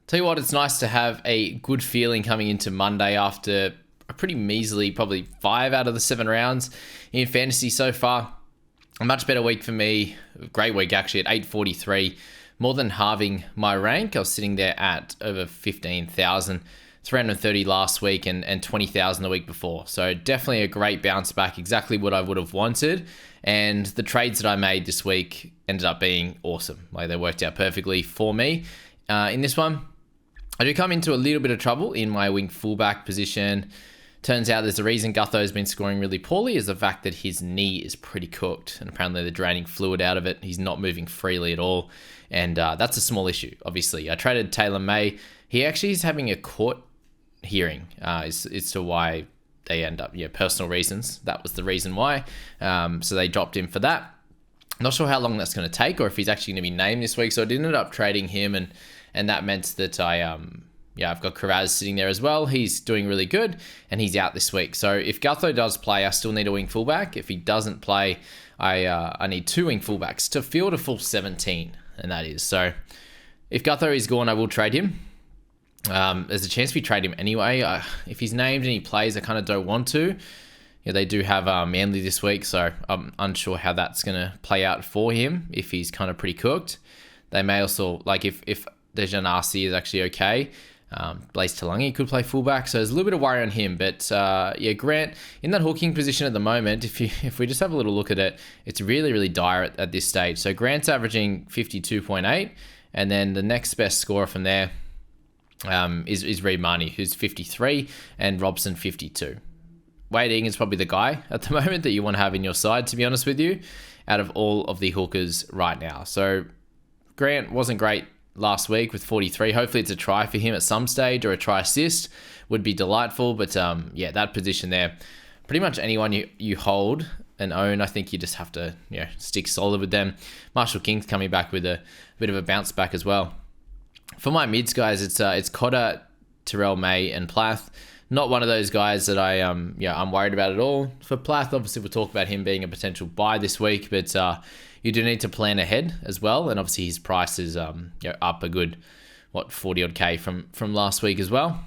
Tell you what, it's nice to have a good feeling coming into Monday after a pretty measly, probably 5 out of the 7 rounds in fantasy so far. A much better week for me. Great week, actually, at 843. More than halving my rank. I was sitting there at over 15,000. 330 last week and 20,000 the week before. So definitely a great bounce back, exactly what I would have wanted. And the trades that I made this week ended up being awesome. Like, they worked out perfectly for me. In this one, I do come into a little bit of trouble in my wing fullback position. Turns out there's a reason Gutho's been scoring really poorly is the fact that his knee is pretty cooked, and apparently they're draining fluid out of it. He's not moving freely at all, and that's a small issue, obviously. I traded Taylor May. He actually is having a court hearing as to why they end up, personal reasons. That was the reason why. So they dropped him for that. Not sure how long that's going to take or if he's actually going to be named this week. So I ended up trading him, and that meant that I've got Karaz sitting there as well. He's doing really good, and he's out this week. So if Gutho does play, I still need a wing fullback. If he doesn't play, I need 2 wing fullbacks to field a full 17, and that is. So if Gutho is gone, I will trade him. There's a chance we trade him anyway. If he's named and he plays, I kind of don't want to. They do have Manly this week, so I'm unsure how that's going to play out for him if he's kind of pretty cooked. They may also, like if Dejan RC is actually okay, Blaze Talangi could play fullback, so there's a little bit of worry on him. But Grant in that hooking position at the moment, if we just have a little look at it, it's really, really dire at this stage. So Grant's averaging 52.8, and then the next best scorer from there is Reid Marnie, who's 53, and Robson 52. Wade is probably the guy at the moment that you want to have in your side, to be honest with you, out of all of the hookers right now. So Grant wasn't great last week with 43. Hopefully it's a try for him at some stage, or a try assist would be delightful. But that position there, pretty much anyone you hold and own, I think you just have to stick solid with them. Marshall King's coming back with a bit of a bounce back as well. For my mids, guys, it's Cotter, Terrell May, and Plath. Not one of those guys that I'm worried about at all. For Plath, obviously we'll talk about him being a potential buy this week, but you do need to plan ahead as well. And obviously his price is up a good 40 odd K from last week as well.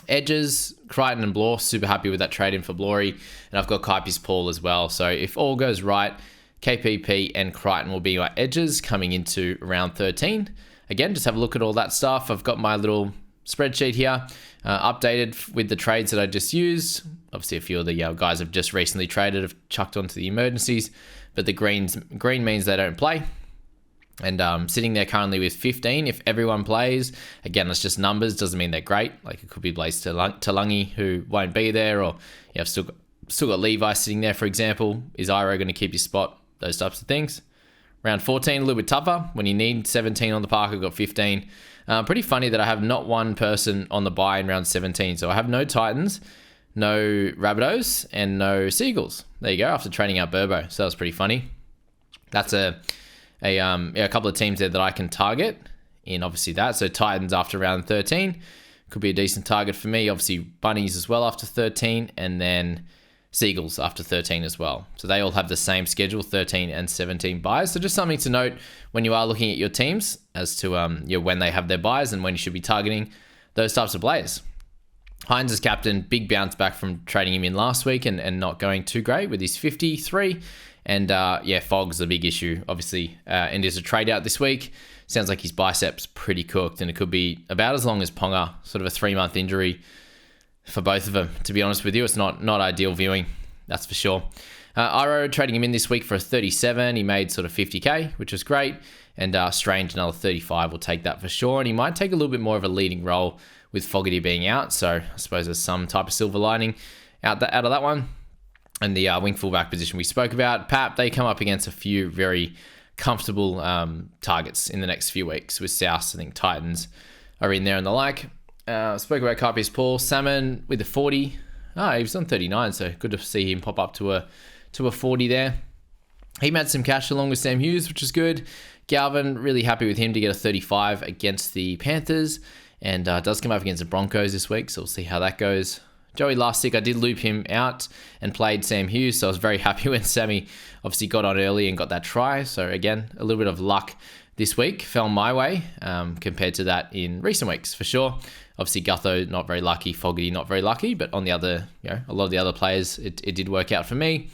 Edges, Crichton and Blore, super happy with that trade in for Blory, and I've got Kaipi's Paul as well. So if all goes right, KPP and Crichton will be my edges coming into round 13. Again, just have a look at all that stuff. I've got my little spreadsheet here, updated with the trades that I just used. Obviously, a few of the guys I've just recently traded have chucked onto the emergencies, but the green means they don't play. And sitting there currently with 15. If everyone plays, again, it's just numbers. Doesn't mean they're great. Like, it could be Blaze Talangi who won't be there, or I've still got Levi sitting there, for example. Is Iro going to keep his spot? Those types of things. Round 14, a little bit tougher. When you need 17 on the park, I've got 15. Pretty funny that I have not one person on the buy in round 17. So I have no Titans, no Rabbitohs, and no Seagulls. There you go, after trading out Burbo. So that was pretty funny. That's a couple of teams there that I can target in, obviously that. So Titans after round 13 could be a decent target for me. Obviously Bunnies as well after 13, and then Seagulls after 13 as well. So they all have the same schedule, 13 and 17 buys. So just something to note when you are looking at your teams as to when they have their buys and when you should be targeting those types of players. Hines is captain, big bounce back from trading him in last week and not going too great with his 53. And Fogg's a big issue, obviously, and is a trade out this week. Sounds like his bicep's pretty cooked, and it could be about as long as Ponga, sort of a 3-month injury for both of them. To be honest with you, it's not ideal viewing, that's for sure. Iro trading him in this week for a 37. He made sort of 50k, which was great. And Strange, another 35. We'll take that for sure. And he might take a little bit more of a leading role with Fogarty being out. So I suppose there's some type of silver lining out of that one. And the wing fullback position we spoke about. Pap, they come up against a few very comfortable targets in the next few weeks. With South, I think Titans are in there and the like. Spoke about Kaipi's Paul. Salmon with a 40. He was on 39, so good to see him pop up to a 40 there. He made some cash along with Sam Hughes, which is good. Galvin, really happy with him to get a 35 against the Panthers, and does come up against the Broncos this week, so we'll see how that goes. Joey Lastic, I did loop him out and played Sam Hughes, so I was very happy when Sammy obviously got on early and got that try. So again, a little bit of luck this week fell my way compared to that in recent weeks, for sure. Obviously, Gutho, not very lucky. Fogarty, not very lucky. But on the other, a lot of the other players, it did work out for me.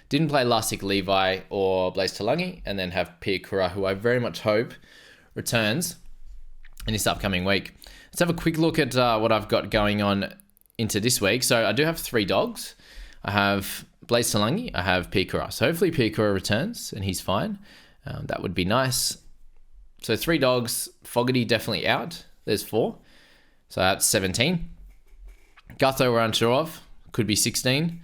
Didn't play Lussick, Levi, or Blaise Talangi, and then have Pia Kura, who I very much hope returns in this upcoming week. Let's have a quick look at what I've got going on into this week. So I do have 3 dogs. I have Blaise Talangi, I have Pia Kura. So hopefully Pia Kura returns and he's fine. That would be nice. So 3 dogs, Fogarty definitely out. There's 4. So that's 17. Gutho we're unsure of. Could be 16.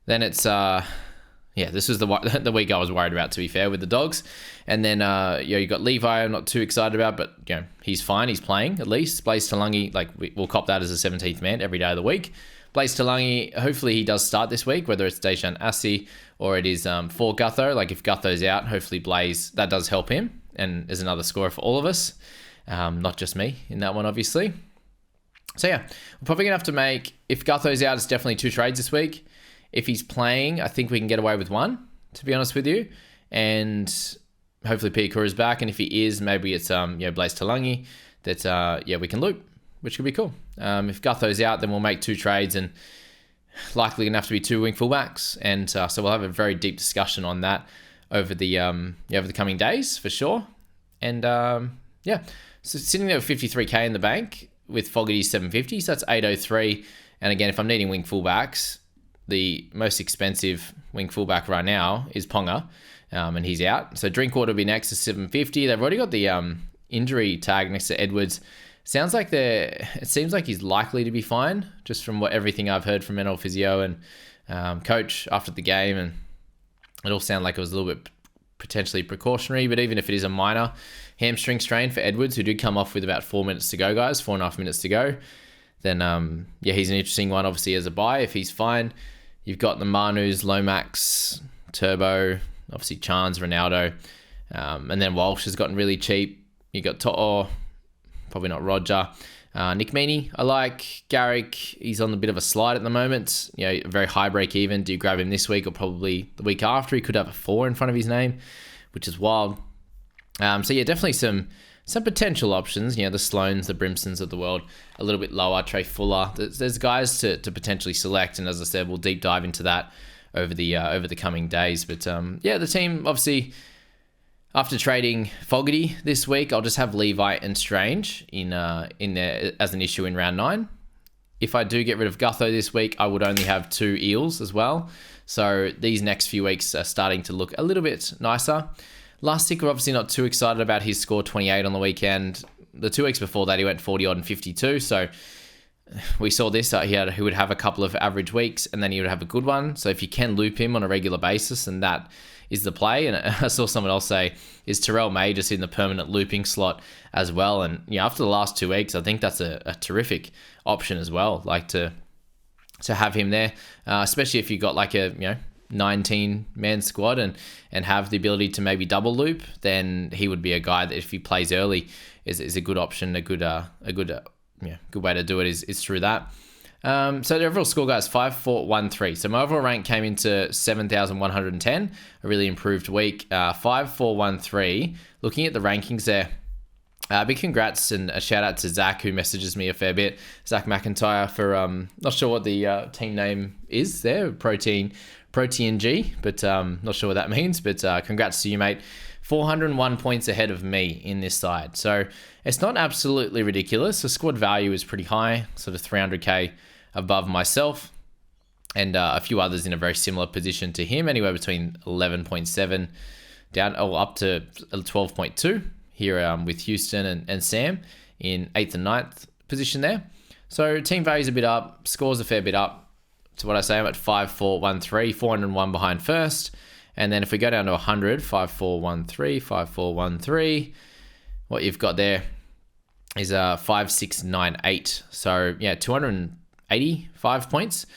Then it's, this was the week I was worried about, to be fair, with the dogs. And then, you got Levi, I'm not too excited about, but, he's fine. He's playing, at least. Blaise Talangi, we'll cop that as a 17th man every day of the week. Blaise Talangi, hopefully he does start this week, whether it's Dejan Assi or it is for Gutho. Like, if Gutho's out, hopefully Blaise, that does help him and is another scorer for all of us. Not just me in that one, obviously. So, we're probably going to have to make, if Gutho's out, it's definitely 2 trades this week. If he's playing, I think we can get away with 1, to be honest with you. And hopefully Pia Kura is back. And if he is, maybe it's Blaise Talangi that we can loop, which could be cool. If Gutho's out, then we'll make 2 trades and likely going to have to be 2 wing fullbacks. And so we'll have a very deep discussion on that over the coming days, for sure. And so sitting there with 53k in the bank with Fogarty's 750, so that's 803. And again, if I'm needing wing fullbacks, the most expensive wing fullback right now is Ponga, and he's out. So Drinkwater will be next to 750. They've already got the injury tag next to Edwards. It seems like he's likely to be fine, just from everything I've heard from mental physio and coach after the game, and it all sounded like it was a little bit potentially precautionary. But even if it is a minor hamstring strain for Edwards, who did come off with about 4 minutes to go, guys, 4.5 minutes to go, then he's an interesting one, obviously, as a buy if he's fine. You've got the Manus, Lomax, Turbo, obviously Chance, Ronaldo, and then Walsh has gotten really cheap. You got To'o, probably not Roger. Nick Meaney, I like. Garrick, he's on a bit of a slide at the moment. A very high break even. Do you grab him this week or probably the week after? He could have a 4 in front of his name, which is wild. Definitely some potential options. The Sloans, the Brimsons of the world, a little bit lower. Trey Fuller. There's guys to potentially select, and as I said, we'll deep dive into that over the coming days. But the team, obviously, after trading Fogarty this week, I'll just have Levi and Strange in there as an issue in round 9. If I do get rid of Gutho this week, I would only have 2 Eels as well. So these next few weeks are starting to look a little bit nicer. Lussick, we're obviously not too excited about his score, 28 on the weekend. The 2 weeks before that, he went 40-odd and 52. So we saw this. He would have a couple of average weeks, and then he would have a good one. So if you can loop him on a regular basis, and that is the play. And I saw someone else say, is Terrell May just in the permanent looping slot as well? And after the last 2 weeks, I think that's a terrific option as well. Like to have him there, especially if you got like a 19-man squad and have the ability to maybe double loop, then he would be a guy that if he plays early is a good option, a good way to do it is through that. So the overall score, guys, 5-4-1-3. So my overall rank came into 7,110, a really improved week. 5-4-1-3. Looking at the rankings there, big congrats and a shout out to Zach, who messages me a fair bit. Zach McIntyre for not sure what the team name is there, Protein G, but not sure what that means. But congrats to you, mate. 401 points ahead of me in this side. So it's not absolutely ridiculous. The squad value is pretty high, sort of 300k above myself, and a few others in a very similar position to him, anywhere between 11.7 down up to 12.2 here with Houston and Sam in 8th and 9th position there. So team value's a bit up, scores a fair bit up. So what I say, I'm at 5-4-1-3, 401 behind first. And then if we go down to 100, 5-4-1-3, 5-4-1-3, what you've got there is 5-6-9-8. So 285 points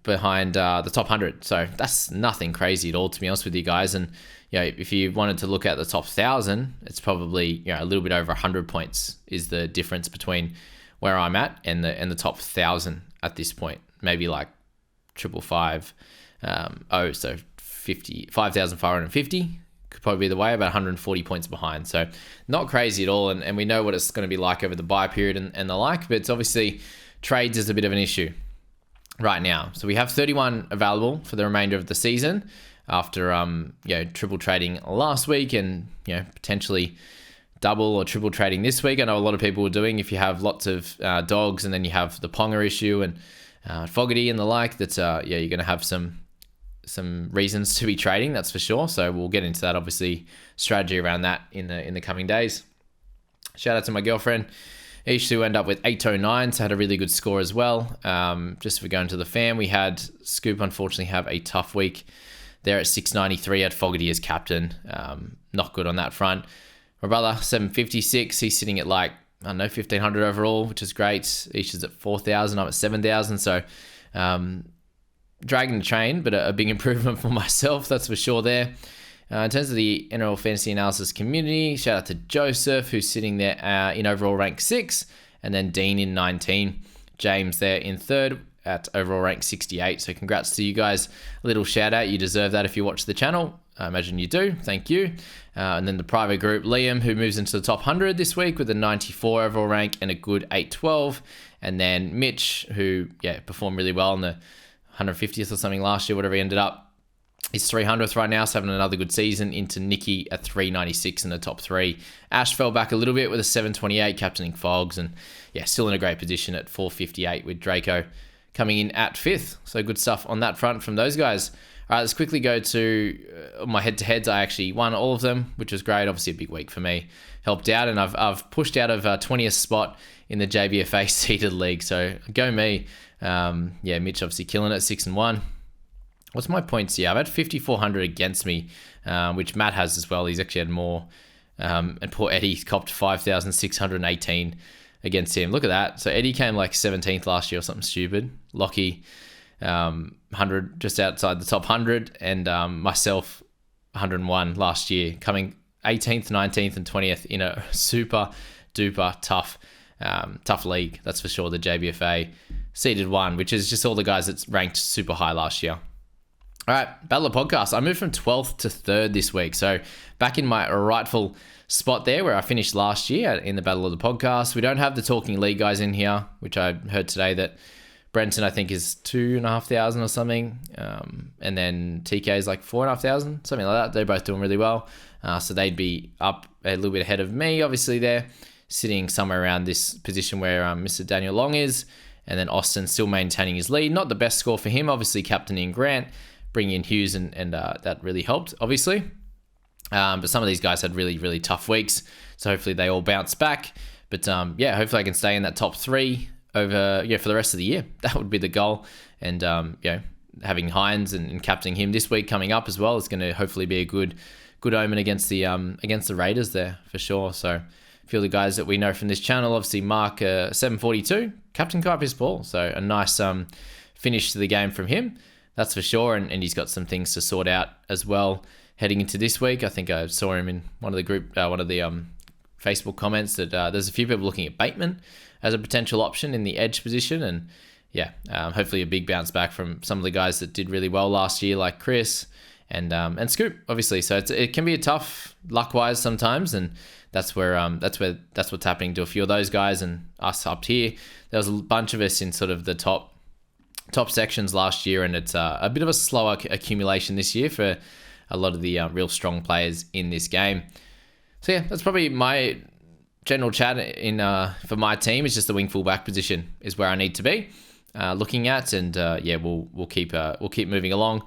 behind the top 100. So that's nothing crazy at all, to be honest with you guys. And if you wanted to look at the top 1,000, it's probably a little bit over 100 points is the difference between where I'm at and the top 1,000 at this point. Maybe like 555, so 5,550 could probably be the way, about 140 points behind. So not crazy at all. And we know what it's going to be like over the bye period and the like, but it's obviously trades is a bit of an issue right now. So we have 31 available for the remainder of the season after triple trading last week and potentially double or triple trading this week. I know a lot of people are doing, if you have lots of dogs and then you have the Ponga issue and Fogarty and the like, that's you're going to have some reasons to be trading, that's for sure. So we'll get into that, obviously, strategy around that in the coming days. Shout out to my girlfriend, Ish, who ended up with 809, so had a really good score as well. Just for going to the fan, we had Scoop unfortunately have a tough week there at 693, had Fogarty as captain. Not good on that front. My brother, 756, he's sitting at 1,500 overall, which is great. Ish is at 4,000, I'm at 7,000, so dragging the train, but a big improvement for myself, that's for sure there. In terms of the NRL Fantasy Analysis community, shout out to Joseph, who's sitting there in overall rank 6, and then Dean in 19. James there in 3rd at overall rank 68. So congrats to you guys. A little shout out. You deserve that if you watch the channel. I imagine you do. Thank you. And then the private group, Liam, who moves into the top 100 this week with a 94 overall rank and a good 812. And then Mitch, who performed really well in the 150th or something last year, whatever he ended up. He's 300th right now, so having another good season. Into Nicky at 396 in the top 3. Ash fell back a little bit with a 728, captaining Fogs, and still in a great position at 458 with Draco coming in at 5th. So good stuff on that front from those guys. All right, let's quickly go to my head-to-heads. I actually won all of them, which was great. Obviously a big week for me. Helped out, and I've pushed out of 20th spot in the JBFA seeded league. So go me. Mitch obviously killing it, 6-1. What's my points here? I've had 5,400 against me, which Matt has as well. He's actually had more. And poor Eddie copped 5,618 against him. Look at that. So Eddie came 17th last year or something stupid. Lockie, 100, just outside the top 100. And myself, 101 last year, coming 18th, 19th, and 20th in a super duper tough league. That's for sure. The JBFA seeded 1, which is just all the guys that's ranked super high last year. All right, Battle of Podcasts. I moved from 12th to 3rd this week. So back in my rightful spot there where I finished last year in the Battle of the Podcast. We don't have the Talking League guys in here, which I heard today that Brenton, I think, is 2,500 or something. And then TK is 4,500, something like that. They're both doing really well. So they'd be up a little bit ahead of me, obviously, there, sitting somewhere around this position where Mr. Daniel Long is. And then Austin still maintaining his lead. Not the best score for him, obviously captaining Grant, bringing in Hughes, and that really helped, obviously. But some of these guys had really, really tough weeks. So hopefully they all bounce back. But hopefully I can stay in that top 3 over for the rest of the year. That would be the goal. And having Hines and captaining him this week coming up as well is going to hopefully be a good omen against the Raiders there for sure. So a few of the guys that we know from this channel, obviously Mark 742, Captain Kuipers Paul. So a nice finish to the game from him. That's for sure, and he's got some things to sort out as well heading into this week. I think I saw him in one of the Facebook comments that there's a few people looking at Bateman as a potential option in the edge position, and hopefully a big bounce back from some of the guys that did really well last year, like Chris and Scoop, obviously. So it can be a tough luck-wise sometimes, and that's what's happening to a few of those guys and us up here. There was a bunch of us in sort of the top sections last year, and it's a bit of a slower accumulation this year for a lot of the real strong players in this game. So that's probably my general chat for my team. Is just the wing fullback position is where I need to be looking at, and we'll keep moving along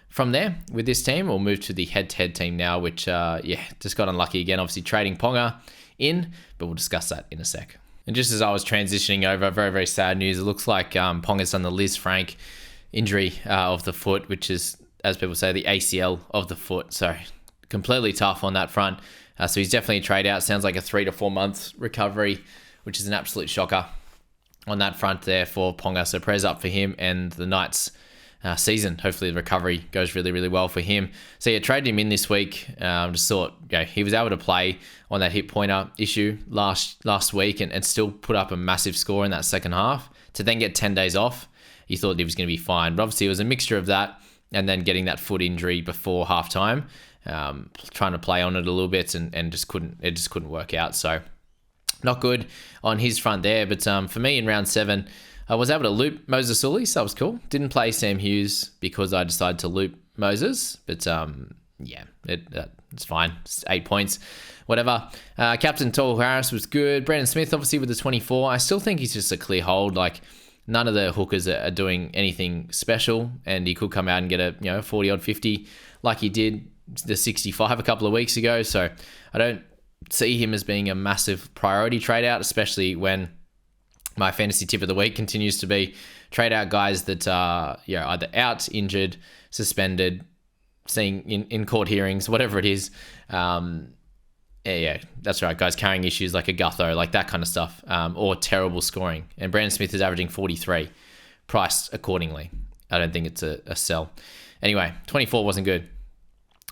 from there with this team. We'll move to the head-to-head team now, which just got unlucky again. Obviously trading Ponga in, but we'll discuss that in a sec. And just as I was transitioning over, very, very sad news. It looks like Ponga's done the Liz Frank injury of the foot, which is, as people say, the ACL of the foot. So completely tough on that front. So he's definitely a trade out. Sounds like a 3 to 4 month recovery, which is an absolute shocker on that front there for Ponga. So prayers up for him and the Knights season. Hopefully the recovery goes really, really well for him. So traded him in this week. Just thought he was able to play on that hip pointer issue last week and still put up a massive score in that second half. To then get 10 days off, you thought he was going to be fine. But obviously it was a mixture of that and then getting that foot injury before halftime. trying to play on it a little bit and it just couldn't work out. So not good on his front there. But for me in round 7, I was able to loop Moses Sully, so that was cool. Didn't play Sam Hughes because I decided to loop Moses, but it's fine. It's 8 points, whatever. Captain Toll Harris was good. Brandon Smith, obviously, with the 24. I still think he's just a clear hold. Like, none of the hookers are doing anything special, and he could come out and get a 40 odd 50 like he did the 65 a couple of weeks ago. So I don't see him as being a massive priority trade out, especially when my fantasy tip of the week continues to be trade out guys that are either out, injured, suspended, seeing in court hearings, whatever it is. That's right, guys carrying issues like a Gutho, like that kind of stuff, or terrible scoring. And Brandon Smith is averaging 43, priced accordingly. I don't think it's a sell. Anyway, 24 wasn't good.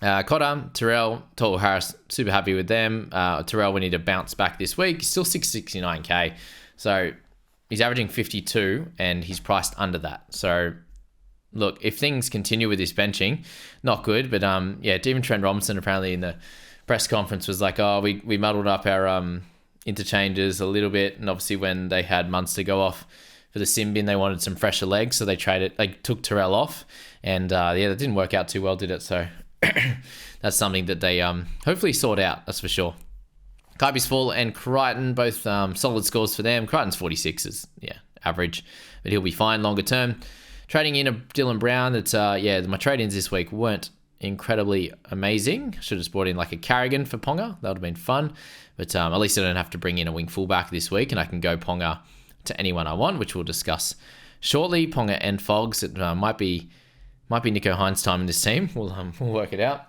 Cotter, Terrell, Total Harris, super happy with them. Terrell, we need to bounce back this week. He's still 669k. So he's averaging 52 and he's priced under that. So look, if things continue with this benching, not good. But even Trent Robinson apparently in the press conference was like, we muddled up our interchanges a little bit. And obviously when they had Munster go off for the sim bin, they wanted some fresher legs. So they took Terrell off. And that didn't work out too well, did it? So that's something that they hopefully sort out, that's for sure. Kaiby's Full and Crichton, both solid scores for them. Crichton's 46 is average, but he'll be fine longer term. Trading in a Dylan Brown, my trade-ins this week weren't incredibly amazing. Should have brought in like a Carrigan for Ponga. That would have been fun. But at least I don't have to bring in a wing fullback this week, and I can go Ponga to anyone I want, which we'll discuss shortly. Ponga and Fogs. It might be Nico Hines time in this team. We'll work it out.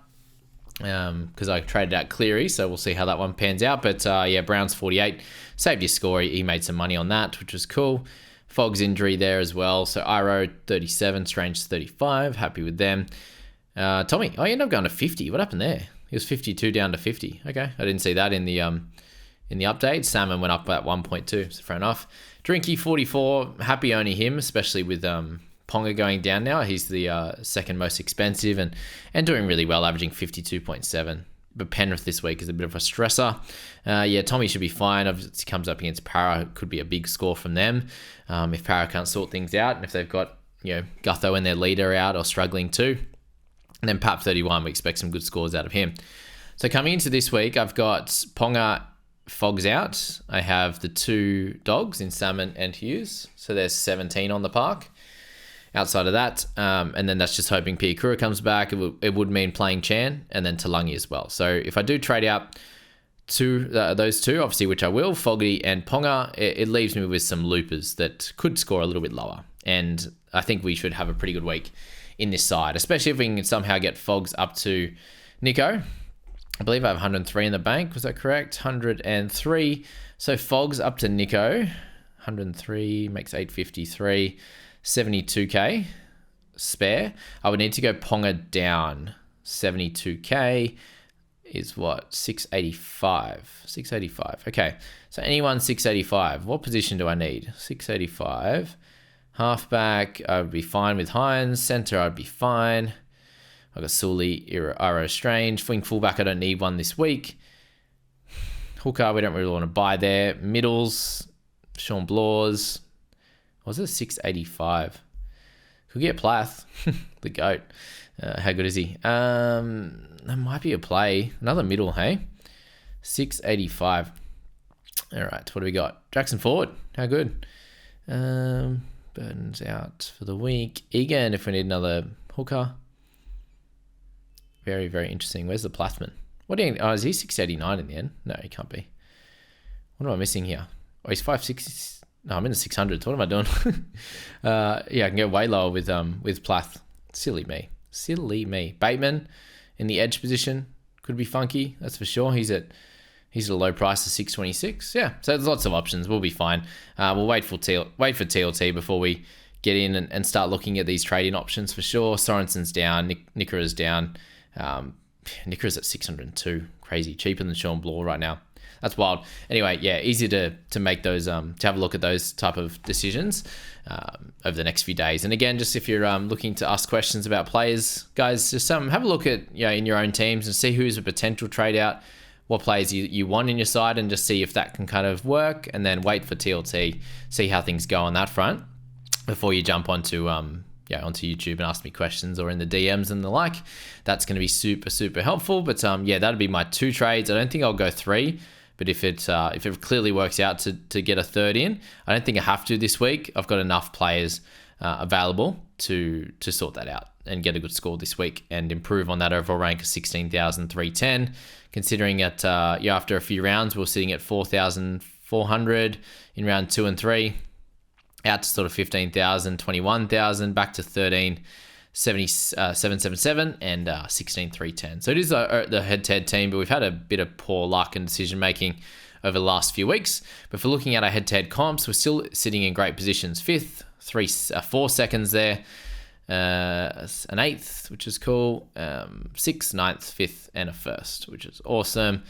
Because I traded out Cleary, so we'll see how that one pans out. But Brown's 48. Saved his score. He made some money on that, which was cool. Fogg's injury there as well. So Iro 37, Strange 35. Happy with them. Tommy, you ended up going to 50. What happened there? He was 52 down to 50. Okay, I didn't see that in the update. Salmon went up at 1.2, so fair enough. Drinky 44. Happy owning him, especially with Ponga going down now. He's the second most expensive and doing really well, averaging 52.7. But Penrith this week is a bit of a stressor. Tommy should be fine. Obviously, he comes up against Para. It could be a big score from them. If Para can't sort things out, and if they've got Gutho and their leader out or struggling too, and then Pap 31, we expect some good scores out of him. So coming into this week, I've got Ponga, Fogs out. I have the 2 dogs in Salmon and Hughes. So there's 17 on the park. Outside of that, and then that's just hoping Piakura comes back. It would mean playing Chan and then Talangi as well. So if I do trade out those two, obviously, which I will, Fogarty and Ponga, it leaves me with some loopers that could score a little bit lower. And I think we should have a pretty good week in this side, especially if we can somehow get Fogs up to Nico. I believe I have 103 in the bank. Was that correct? 103. So Fogs up to Nico. 103 makes 853. 72k spare. I would need to go Ponga down. 72k is what? 685. 685. Okay. So anyone 685. What position do I need? 685. Halfback, I would be fine with Hines. Center, I'd be fine. I've got Sully, Iro Strange. Wing fullback, I don't need one this week. Hooker, we don't really want to buy there. Middles, Sean Blaws. Was it 685? Could get Plath, the GOAT. How good is he? That might be a play. Another middle, hey? 685. All right, what do we got? Jackson Ford. How good? Burton's out for the week. Egan, if we need another hooker. Very, very interesting. Where's the Plathman? What do you? Oh, is he 689 in the end? No, he can't be. What am I missing here? Oh, he's 560. No, I'm in the 600s. What am I doing? I can go way lower with Plath. Silly me. Bateman in the edge position could be funky. That's for sure. He's at a low price of 626. Yeah, so there's lots of options. We'll be fine. We'll wait for TLT before we get in and start looking at these trading options for sure. Sorensen's down. Nikara's down. Nikara's at 602. Crazy. Cheaper than Sean Blaw right now. that's wild. Anyway, yeah, easy to make those, to have a look at those type of decisions over the next few days. And again, just if you're looking to ask questions about players, guys, just have a look at, in your own teams and see who's a potential trade out, what players you want in your side, and just see if that can kind of work, and then wait for TLT, see how things go on that front before you jump onto onto YouTube and ask me questions, or in the DMs and the like. That's going to be super helpful. But that'd be my 2 trades. I don't think I'll go 3, but if it clearly works out to get a third in, I don't think I have to this week. I've got enough players available to sort that out and get a good score this week and improve on that overall rank of 16,310. Considering that after a few rounds, we're sitting at 4,400 in round 2 and 3. Out to sort of 15,000, 21,000, back to 13,777 and 16,310. So it is the head-to-head team, but we've had a bit of poor luck and decision-making over the last few weeks. But for looking at our head-to-head comps, we're still sitting in great positions. 5th, 4 seconds there, an 8th, which is cool, 6th, 9th, 5th, and a 1st, which is awesome.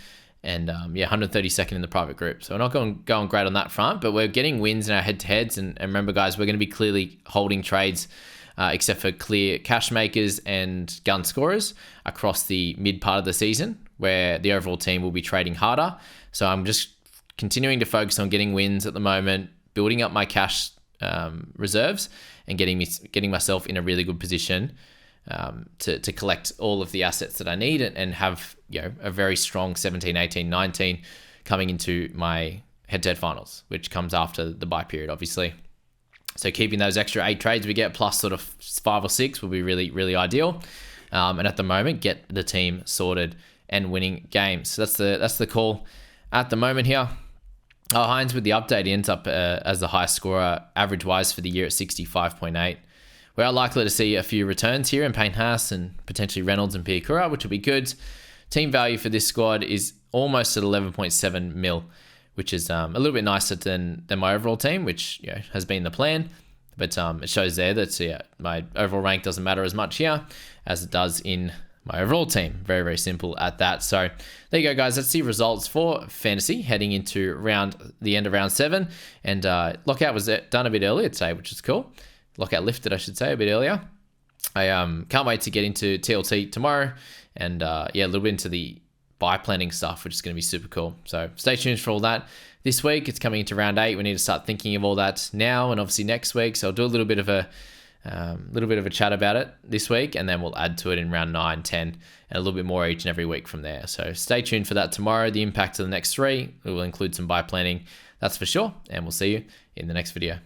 And 132nd in the private group. So we're not going great on that front, but we're getting wins in our head-to-heads. And remember, guys, we're going to be clearly holding trades, except for clear cash makers and gun scorers across the mid part of the season, where the overall team will be trading harder. So I'm just continuing to focus on getting wins at the moment, building up my cash reserves, and getting myself in a really good position to collect all of the assets that I need and have a very strong 17, 18, 19 coming into my head-to-head finals, which comes after the bye period, obviously. So keeping those extra 8 trades we get plus sort of 5 or 6 will be really, really ideal. And at the moment, get the team sorted and winning games. So that's the call at the moment here. Hines with the update, he ends up as the highest scorer average-wise for the year at 65.8. We are likely to see a few returns here in Payne Haas and potentially Reynolds and Piakura, which will be good. Team value for this squad is almost at 11.7 mil, which is a little bit nicer than my overall team, which has been the plan. But it shows there that my overall rank doesn't matter as much here as it does in my overall team. Very, very simple at that. So there you go, guys. Let's see results for fantasy heading into the end of round 7. And lockout was done a bit earlier today, which is cool. Lockout lifted, I should say, a bit earlier. I can't wait to get into TLT tomorrow and a little bit into the buy planning stuff, which is going to be super cool. So stay tuned for all that. This week, it's coming into round 8. We need to start thinking of all that now and obviously next week. So I'll do a little bit of a chat about it this week, and then we'll add to it in round 9, 10, and a little bit more each and every week from there. So stay tuned for that tomorrow. The impact of the next 3, we will include some buy planning, that's for sure. And we'll see you in the next video.